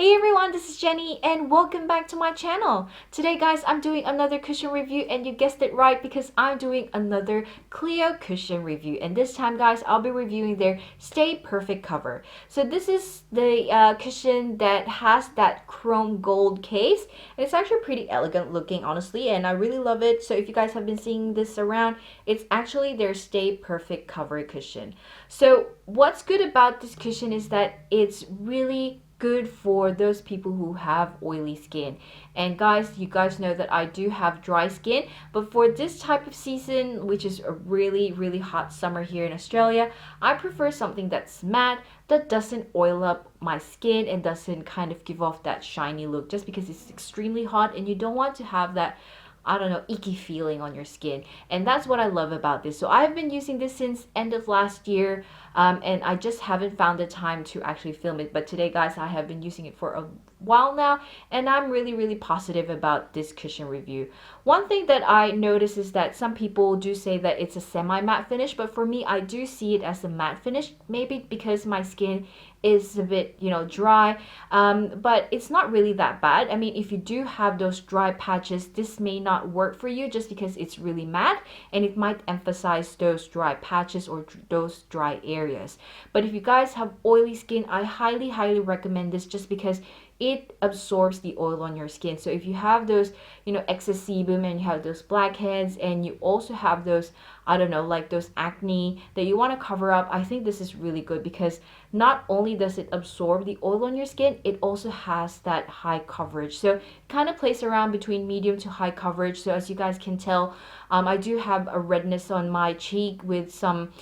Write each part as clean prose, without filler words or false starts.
Hey everyone, this is Jenny and welcome back to my channel. Today guys, I'm doing another cushion review and you guessed it right because I'm doing another Clio cushion review. And this time guys, I'll be reviewing their Stay Perfect cover. So this is the cushion that has that chrome gold case. And it's actually pretty elegant looking honestly and I really love it. So if you guys have been seeing this around, it's actually their Stay Perfect cover cushion. So what's good about this cushion is that it's really good for those people who have oily skin. And guys, you guys know that I do have dry skin, but for this type of season, which is a really hot summer here in Australia, I prefer something that's matte, that doesn't oil up my skin and doesn't kind of give off that shiny look just because it's extremely hot and you don't want to have that, I don't know, icky feeling on your skin. And that's what I love about this. So I've been using this since end of last year, and I just haven't found the time to actually film it. But today, guys, I have been using it for a while now, and I'm really positive about this cushion review. One thing that I notice is that some people do say that it's a semi-matte finish, but for me, I do see it as a matte finish, maybe because my skin is a bit, dry, but it's not really that bad. I mean, if you do have those dry patches, this may not work for you just because it's really matte and it might emphasize those dry patches or those dry areas. But if you guys have oily skin, I highly recommend this just because it absorbs the oil on your skin. So if you have those, excess sebum and you have those blackheads and you also have those, I don't know, like those acne that you want to cover up, I think this is really good because not only does it absorb the oil on your skin, it also has that high coverage. So it kind of plays around between medium to high coverage. So as you guys can tell, I do have a redness on my cheek with some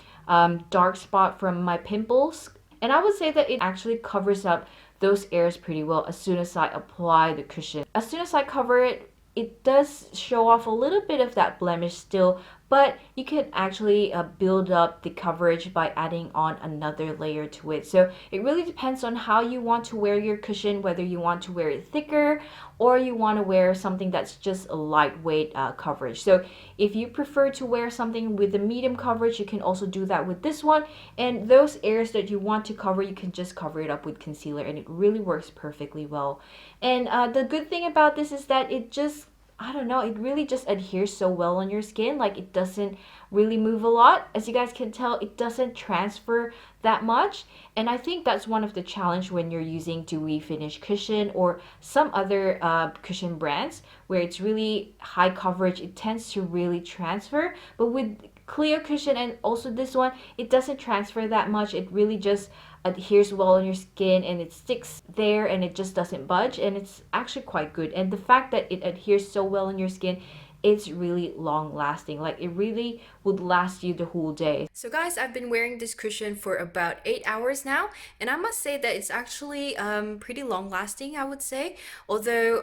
dark spot from my pimples. And I would say that it actually covers up those areas pretty well as soon as I apply the cushion. As soon as I cover it, it does show off a little bit of that blemish still, but you can actually build up the coverage by adding on another layer to it. So it really depends on how you want to wear your cushion, whether you want to wear it thicker or you want to wear something that's just a lightweight coverage. So if you prefer to wear something with a medium coverage, you can also do that with this one. And those areas that you want to cover, you can just cover it up with concealer and it really works perfectly well. And the good thing about this is that it just, I don't know, it really just adheres so well on your skin. Like it doesn't really move a lot. As you guys can tell, it doesn't transfer that much. And I think that's one of the challenge when you're using dewy finish cushion or some other cushion brands where it's really high coverage. It tends to really transfer. But with Clio cushion and also this one, it doesn't transfer that much. It really just adheres well on your skin and it sticks there and it just doesn't budge, and it's actually quite good. And the fact that it adheres so well on your skin, it's really long lasting. Like it really would last you the whole day. So guys, I've been wearing this cushion for about 8 hours now, and I must say that it's actually pretty long lasting, I would say. Although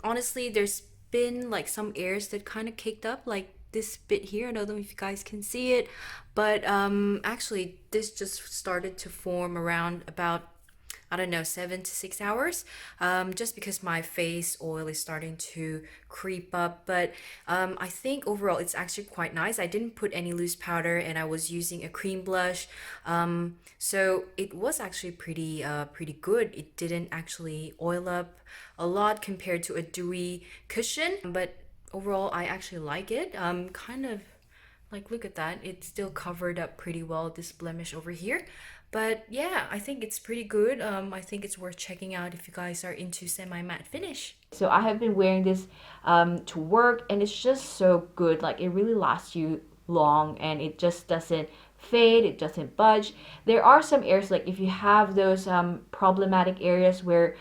honestly, there's been like some areas that kind of caked up, like this bit here. I don't know if you guys can see it, but actually this just started to form around about, I don't know, 7 to 6 hours, just because my face oil is starting to creep up. But I think overall it's actually quite nice. I didn't put any loose powder and I was using a cream blush, so it was actually pretty good. It didn't actually oil up a lot compared to a dewy cushion, but overall I actually like it. Kind of like, look at that, it's still covered up pretty well, this blemish over here. But yeah, I think it's pretty good. I think it's worth checking out if you guys are into semi-matte finish. So I have been wearing this to work and it's just so good. Like it really lasts you long and it just doesn't fade, it doesn't budge. There are some areas, like if you have those problematic areas where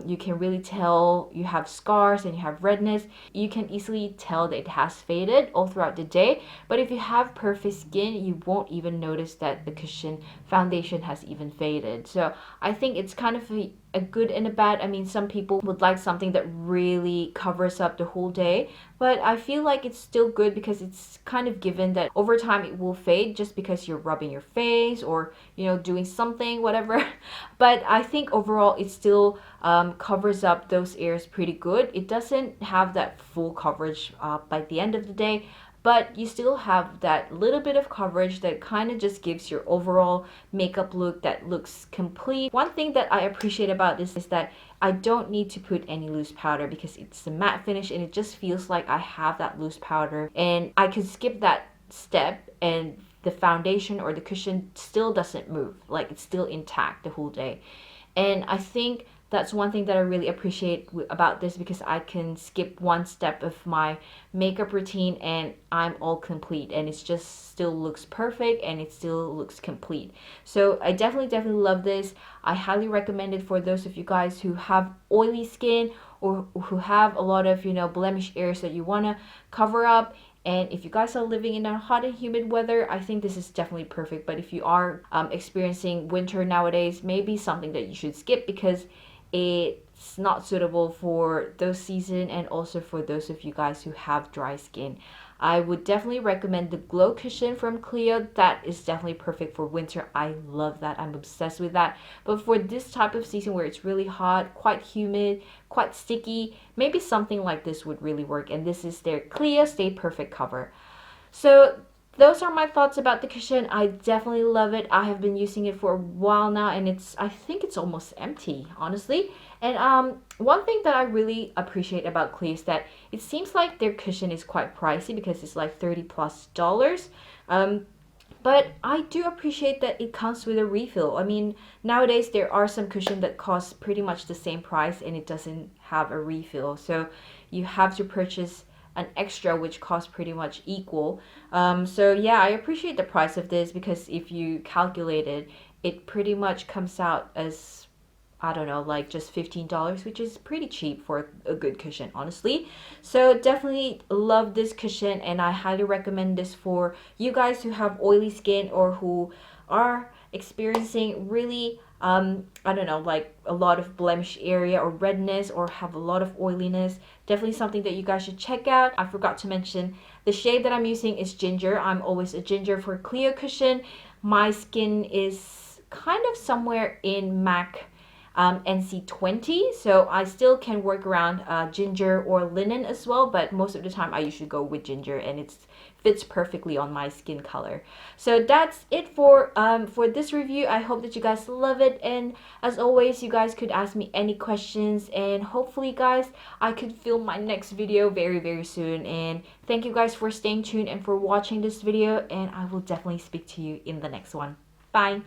you can really tell you have scars and you have redness, you can easily tell that it has faded all throughout the day. But if you have perfect skin, you won't even notice that the cushion foundation has even faded. So I think it's kind of a good and a bad. I mean, some people would like something that really covers up the whole day, but I feel like it's still good because it's kind of given that over time it will fade just because you're rubbing your face or doing something, whatever. But I think overall it still covers up those areas pretty good. It doesn't have that full coverage by the end of the day, but you still have that little bit of coverage that kind of just gives your overall makeup look that looks complete. One thing that I appreciate about this is that I don't need to put any loose powder because it's a matte finish and it just feels like I have that loose powder, and I could skip that step and the foundation or the cushion still doesn't move, like it's still intact the whole day. And I think that's one thing that I really appreciate about this, because I can skip one step of my makeup routine and I'm all complete, and it's just still looks perfect and it still looks complete. So I definitely love this. I highly recommend it for those of you guys who have oily skin or who have a lot of, blemish areas that you want to cover up. And if you guys are living in a hot and humid weather, I think this is definitely perfect. But if you are experiencing winter nowadays, maybe something that you should skip because it's not suitable for those season, and also for those of you guys who have dry skin. I would definitely recommend the Glow Cushion from Clio. That is definitely perfect for winter. I love that. I'm obsessed with that. But for this type of season where it's really hot, quite humid, quite sticky, maybe something like this would really work. And this is their Clio Stay Perfect cover. So those are my thoughts about the cushion. I definitely love it. I have been using it for a while now, and I think it's almost empty, honestly. And one thing that I really appreciate about Clio is that it seems like their cushion is quite pricey because it's like $30+. But I do appreciate that it comes with a refill. I mean, nowadays there are some cushion that cost pretty much the same price and it doesn't have a refill. So you have to purchase an extra which costs pretty much equal. So yeah, I appreciate the price of this, because if you calculate it, it pretty much comes out as, I don't know, like just $15, which is pretty cheap for a good cushion, honestly. So definitely love this cushion, and I highly recommend this for you guys who have oily skin or who are experiencing really I don't know, like a lot of blemish area or redness, or have a lot of oiliness. Definitely something that you guys should check out. I forgot to mention the shade that I'm using is ginger. I'm always a ginger for Clio cushion. My skin is kind of somewhere in MAC NC20, so I still can work around ginger or linen as well, but most of the time I usually go with ginger, and it fits perfectly on my skin color. So that's it for this review. I hope that you guys love it, and as always, you guys could ask me any questions, and hopefully guys, I could film my next video very soon. And thank you guys for staying tuned and for watching this video, and I will definitely speak to you in the next one. Bye.